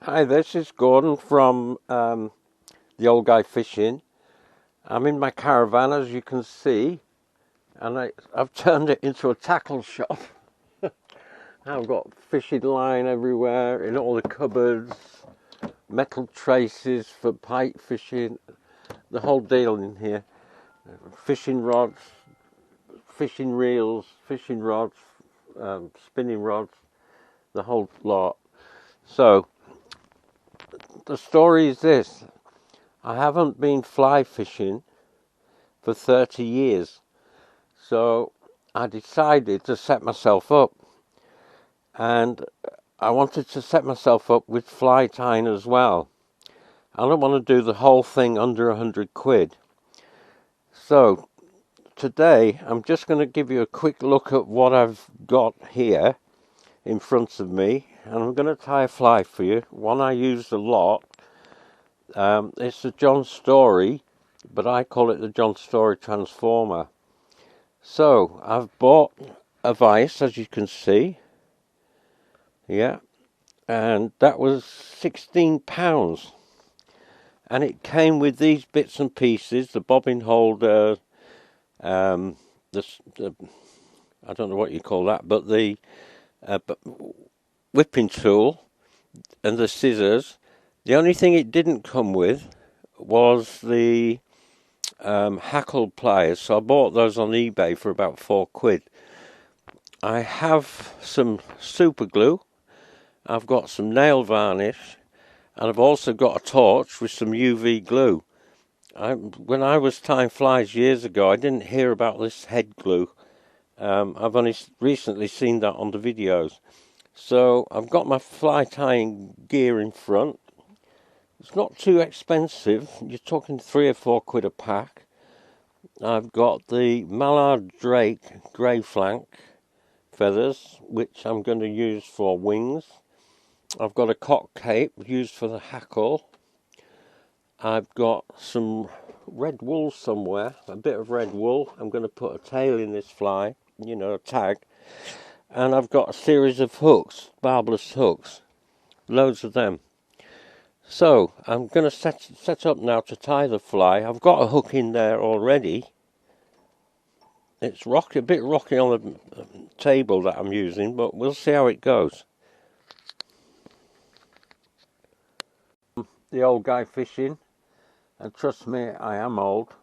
Hi, this is Gordon from the Old Guy Fishing. I'm in my caravan, as you can see, and I've turned it into a tackle shop. I've got fishing line everywhere, in all the cupboards, metal traces for pike fishing, the whole deal in here. Fishing rods, fishing reels, fishing rods, spinning rods, the whole lot. So, the story is this. I haven't been fly fishing for 30 years. So I decided to set myself up, and I wanted to set myself up with fly tying as well. I don't want to do the whole thing under 100 quid. So today I'm just going to give you a quick look at what I've got here in front of me, and I'm going to tie a fly for you. One I use a lot. It's the John Storey, but I call it the John Storey Transformer. So I've bought a vise, as you can see. Yeah, and that was £16, and it came with these bits and pieces: the bobbin holder, um, the I don't know what you call that, but the whipping tool and the scissors. The only thing it didn't come with was the hackle pliers, so I bought those on eBay for about £4. I have some super glue. I've got some nail varnish, and I've also got a torch with some UV glue. When I was tying flies years ago, I didn't hear about this head glue. I've only recently seen that on the videos. So I've got my fly tying gear in front. It's not too expensive. You're talking £3 or £4 a pack. I've got the Mallard Drake grey flank feathers, which I'm going to use for wings. I've got a cock cape used for the hackle. I've got some red wool somewhere, a bit of red wool. I'm going to put a tail in this fly, a tag. And I've got a series of hooks, barbless hooks, loads of them. So I'm going to set up now to tie the fly. I've got a hook in there already. It's a bit rocky on the table that I'm using, but we'll see how it goes. The Old Guy Fishing, and trust me, I am old.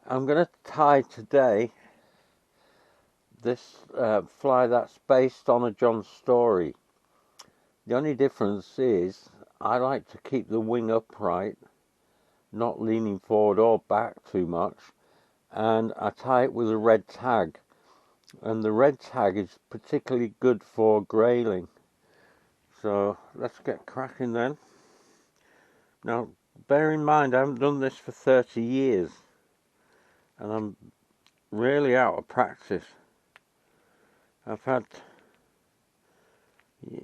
I'm going to tie today this fly that's based on a John Storey. The only difference is I like to keep the wing upright, not leaning forward or back too much, and I tie it with a red tag, and the red tag is particularly good for grayling. So let's get cracking then. Now bear in mind I haven't done this for 30 years, and I'm really out of practice.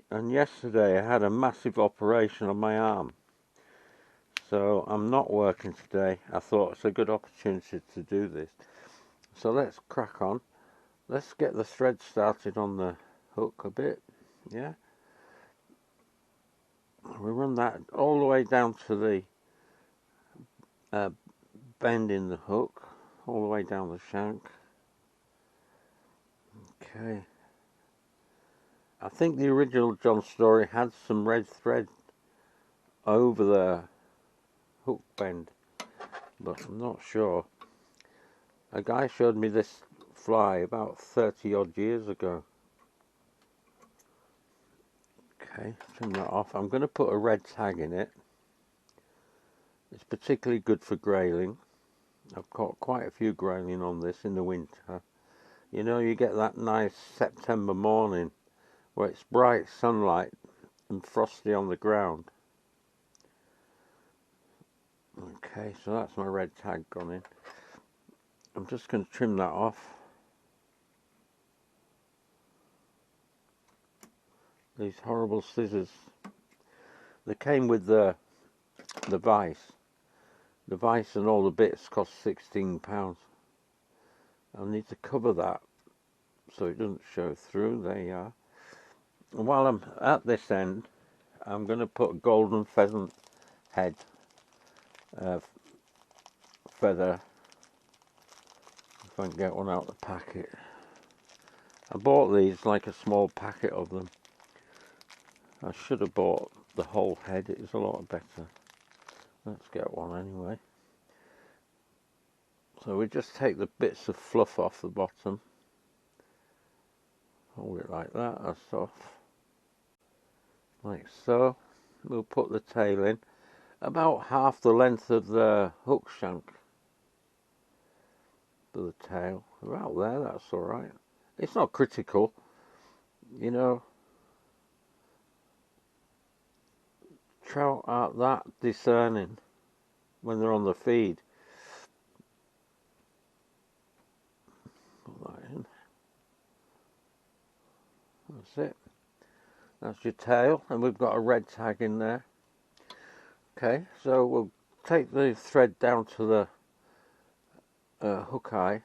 And yesterday I had a massive operation on my arm, so I'm not working today. I thought it's a good opportunity to do this. So let's crack on. Let's get the thread started on the hook a bit. Yeah, we run that all the way down to the bend in the hook, all the way down the shank. Okay, I think the original John Storey had some red thread over the hook bend, but I'm not sure. A guy showed me this fly about 30 odd years ago. Okay, trim that off. I'm going to put a red tag in it. It's particularly good for grayling. I've caught quite a few grayling on this in the winter. You get that nice September morning where it's bright sunlight and frosty on the ground. Okay, so that's my red tag gone in. I'm just going to trim that off. These horrible scissors. They came with the vise. The vise and all the bits cost £16. I need to cover that so it doesn't show through. There you are. And while I'm at this end, I'm going to put a golden pheasant head feather, if I can get one out of the packet. I bought these, like a small packet of them. I should have bought the whole head, it is a lot better. Let's get one anyway. So we just take the bits of fluff off the bottom. Hold it like that, that's off. Like so. We'll put the tail in. About half the length of the hook shank for the tail. About there, that's alright. It's not critical, you know. Trout aren't that discerning when they're on the feed. Put that in. That's it. That's your tail, and we've got a red tag in there. Okay, so we'll take the thread down to the hook eye,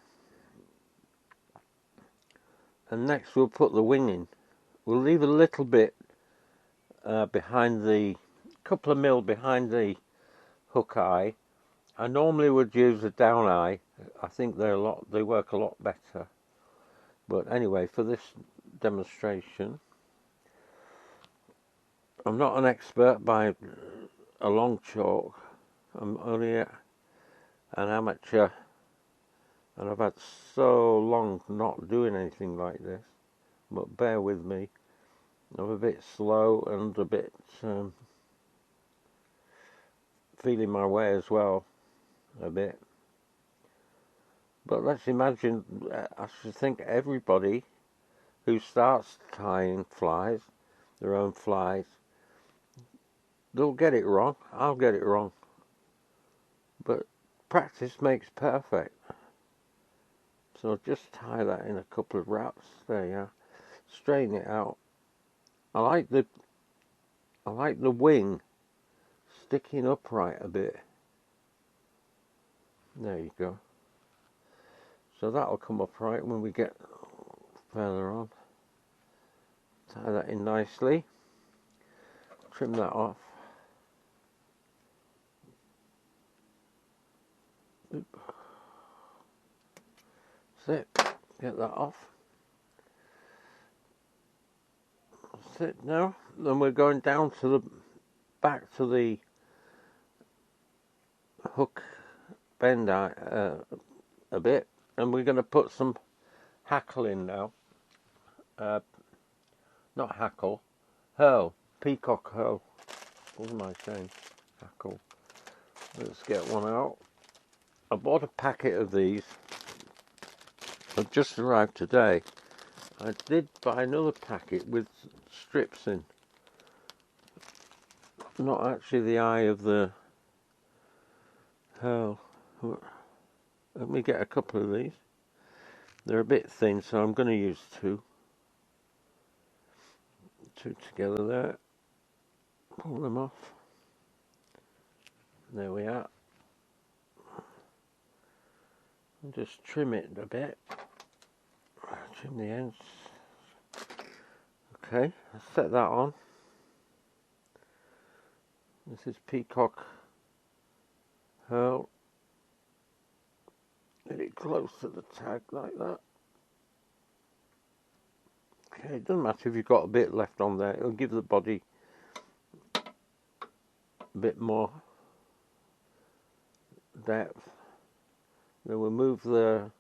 and next we'll put the wing in. We'll leave a little bit behind the, couple of mil behind the hook eye. I normally would use a down eye. I think they work a lot better. But anyway, for this demonstration, I'm not an expert by a long chalk. I'm only an amateur, and I've had so long not doing anything like this. But bear with me. I'm a bit slow and a bit feeling my way as well, a bit. But let's imagine, I should think everybody who starts tying flies, their own flies, they'll get it wrong. I'll get it wrong. But practice makes perfect. So just tie that in a couple of wraps. There you are. Straighten it out. I like the wing sticking upright a bit. There you go. So that'll come upright when we get further on. Tie that in nicely. Trim that off. That's it. Get that off. That's it now. Then we're going down to the back to the hook bend a bit, and we're going to put some hackle in now. Not hackle, hurl, peacock hurl. What am I saying? Hackle. Let's get one out. I bought a packet of these. I've just arrived today. I did buy another packet with strips in. Not actually the eye of the hurl. Let me get a couple of these. They're a bit thin, so I'm going to use two. Two together there. Pull them off. There we are. And just trim it a bit. Trim the ends. Okay, let's set that on. This is peacock hurl. Get it close to the tag like that. Okay, it doesn't matter if you've got a bit left on there. It'll give the body a bit more depth. Then we'll move the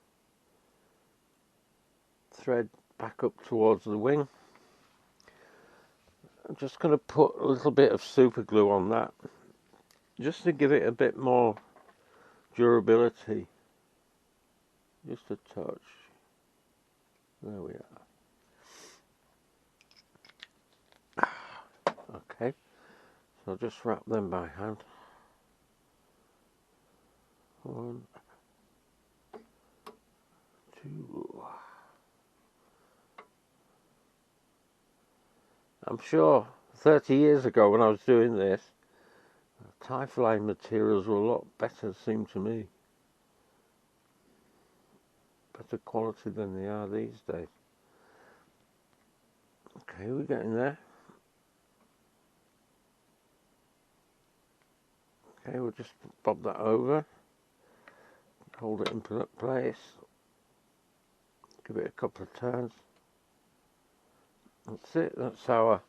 thread back up towards the wing. I'm just going to put a little bit of super glue on that, just to give it a bit more durability. Just a touch. There we are. Okay, so I'll just wrap them by hand. One, two. I'm sure 30 years ago when I was doing this, tie fly materials were a lot better, it seemed to me. Better quality than they are these days. Okay, we're getting there. Okay, we'll just bob that over, hold it in place, give it a couple of turns. That's it, that's our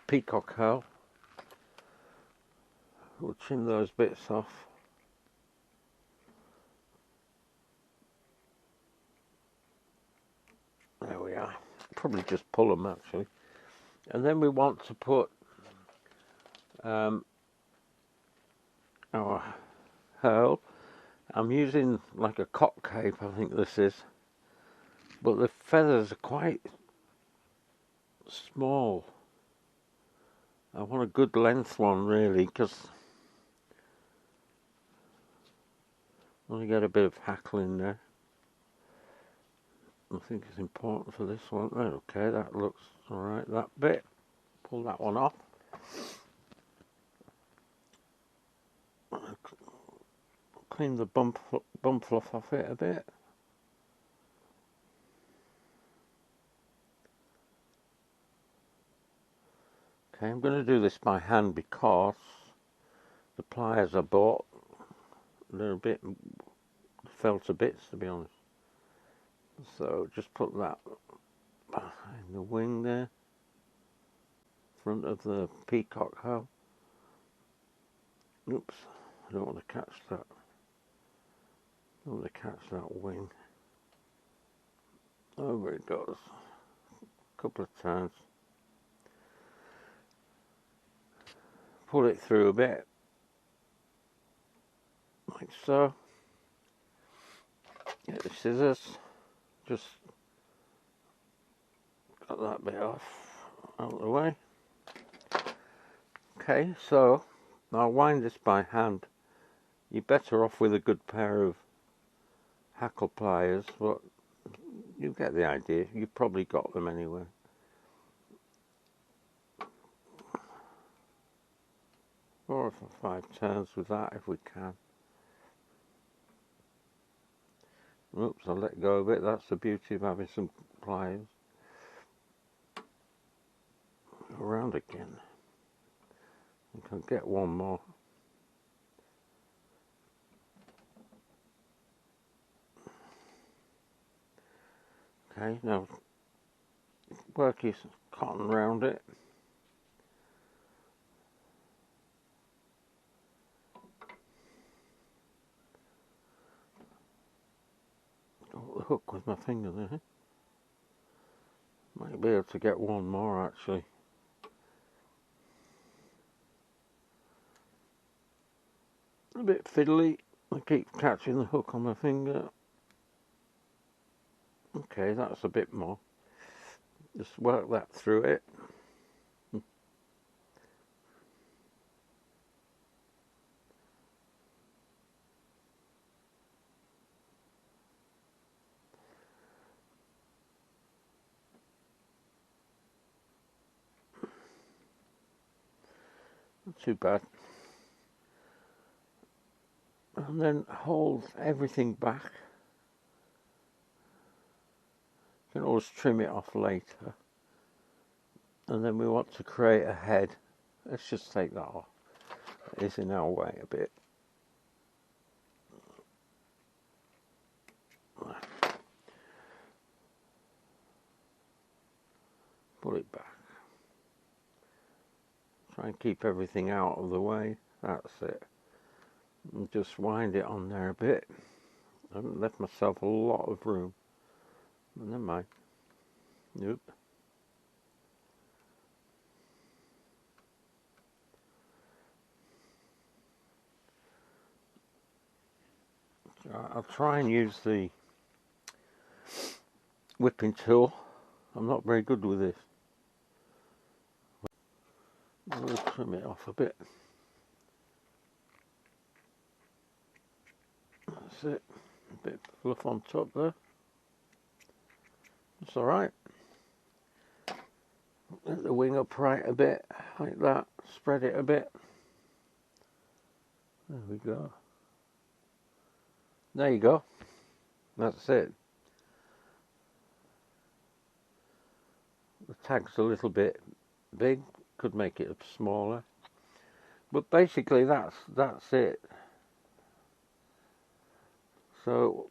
peacock herl. We'll trim those bits off. There we are. Probably just pull them actually. And then we want to put our herl. I'm using like a cock cape, I think this is, but the feathers are quite small. I want a good length one really, because I want to get a bit of hackle in there. I think it's important for this one. Right, okay, that looks alright, that bit. Pull that one off. Clean the bum fluff off it a bit. Okay, I'm going to do this by hand because the pliers I bought, they're a bit fell to bits, to be honest. So just put that behind the wing there, front of the peacock herl. Oops, I don't want to catch that. I don't want to catch that wing. Over it goes. A couple of times. Pull it through a bit, like so. Get the scissors. Just got that bit off, out of the way. Okay, so I'll wind this by hand. You're better off with a good pair of hackle pliers, but you get the idea. You've probably got them anyway. 4 or 5 turns with that if we can. Oops, I'll let go of it. That's the beauty of having some pliers. Around again. I can get one more. Okay, now work your cotton round it. Got the hook with my finger there. Might be able to get one more actually. A bit fiddly. I keep catching the hook on my finger. Okay, that's a bit more. Just work that through it. Not too bad. And then hold everything back. You can always trim it off later. And then we want to create a head. Let's just take that off. It's in our way a bit. Pull it back. Try and keep everything out of the way. That's it. And just wind it on there a bit. I haven't left myself a lot of room. Never mind. Nope. I'll try and use the whipping tool. I'm not very good with this. I'll trim it off a bit. That's it. A bit of fluff on top there. It's alright. Let the wing upright a bit, like that. Spread it a bit. There we go. There you go. That's it. The tag's a little bit big. Could make it smaller. But basically that's it. So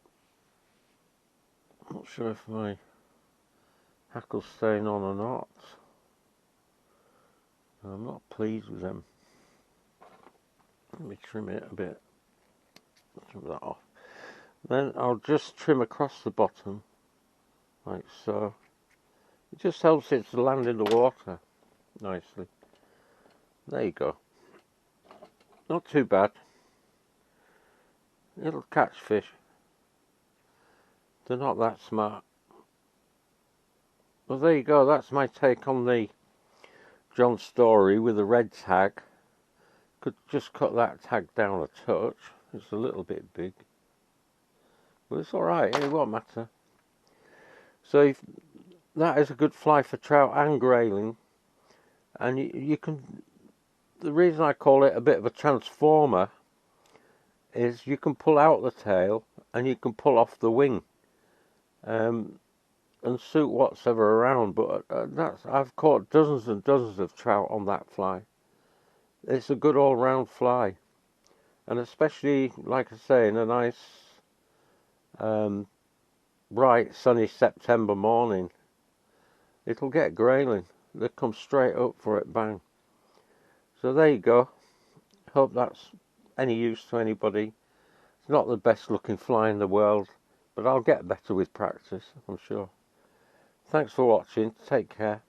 I'm not sure if my hackle's staying on or not. I'm not pleased with them. Let me trim it a bit. Trim that off. Then I'll just trim across the bottom, like so. It just helps it to land in the water nicely. There you go. Not too bad. It'll catch fish. They're not that smart. Well, there you go. That's my take on the John Storey with the red tag. Could just cut that tag down a touch. It's a little bit big, but it's alright, it won't matter. So that is a good fly for trout and grayling, and you can, the reason I call it a bit of a transformer is you can pull out the tail and you can pull off the wing and suit whatever around, but I've caught dozens and dozens of trout on that fly. It's a good all-round fly, and especially, like I say, in a nice bright sunny September morning, it'll get grayling. They come straight up for it, bang. So there you go. Hope that's any use to anybody. It's not the best looking fly in the world, but I'll get better with practice, I'm sure. Thanks for watching. Take care.